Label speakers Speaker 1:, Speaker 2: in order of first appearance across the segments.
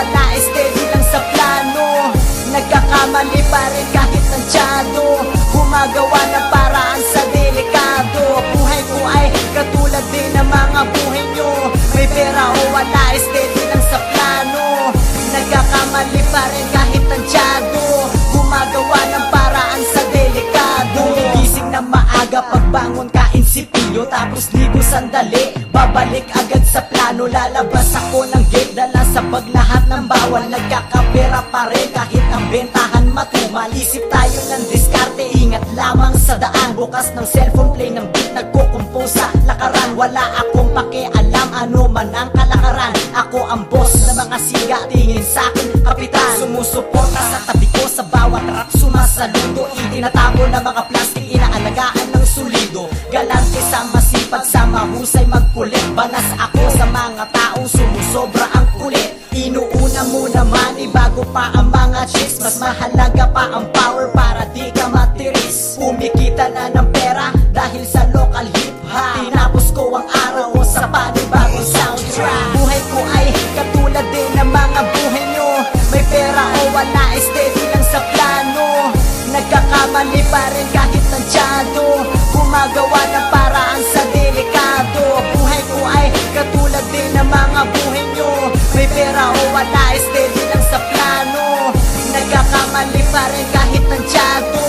Speaker 1: wala, steady lang sa plano. Nagkakamali pa rin kahit tansyado, gumagawa ng paraan sa delikado. Buhay ko ay katulad din ng mga buhay nyo. May pera o wala, steady lang sa plano. Nagkakamali pa rin kahit tansyado, gumagawa ng paraan sa delikado. Gumigising na maaga, pagbangon kain si Pio, tapos ligo sandali, babalik agad sa plano. Lalabas ako ng gate, dala sa bag lahat ng bawal. Nagkakapera pa rin kahit ang bentahan matumal. Isip tayo ng diskarte, ingat lamang sa daan. Bukas ng cellphone, play ng beat, nagkukumpose sa lakaran. Wala akong pakialam ano man ang kalakaran. Ako ang boss na mga siga, tingin sa'kin kapitan. Sumusuporta sa tabi ko sa bawat rap, sumasaludo. Itinatago na mga plastic, inaalagaan ng solido. Galante sa masipag, sa mahusay magkulit. Banas ako sa mga taong sumusobra ang kulit. Inuuna mo naman, bago pa ang mga chicks. Mas mahalaga pa ang power para di ka matiris. Kumikita na ng pera dahil sa local hip-hop. Tinapos ko ang araw sa panibagong soundtrack. Buhay ko ay katulad din ng mga buhay nyo. May pera o wala, steady lang sa plano. Nagkakamali pa rin kahit tansyado, gumagawa ng paraan sa delikado. Buhay ko ay katulad din ng mga buhay nyo. May pera o wala, steady lang sa plano. Nagkakamali pa rin kahit tansyado,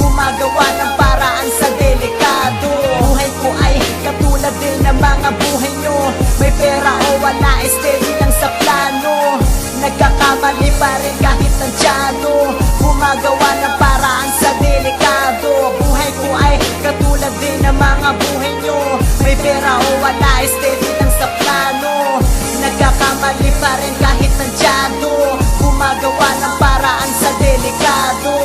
Speaker 1: gumagawa ng paraan sa delikado. Buhay ko ay katulad din ng mga buhay nyo. May pera o wala, steady lang sa plano. Nagkakamali pa rin kahit tansyado, gumagawa ng paraan sa delikado. Buhay ko ay katulad din ng mga buhay nyo. May pera o wala, steady lang sa plano. Nagkakamali pa rin kahit tansyado, gumagawa ng paraan sa delikado.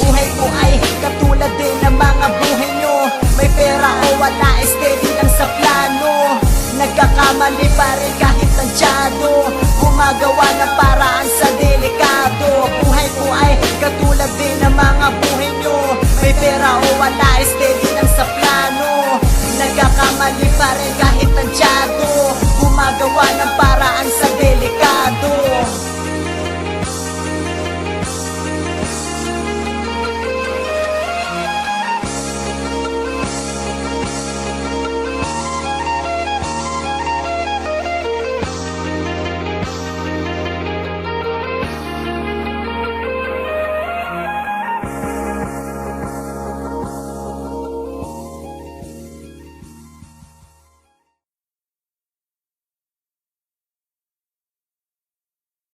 Speaker 1: Buhay ko ay katulad din ng mga buhay nyo. May pera o wala, steady lang sa plano. Nagkakamali pa rin kahit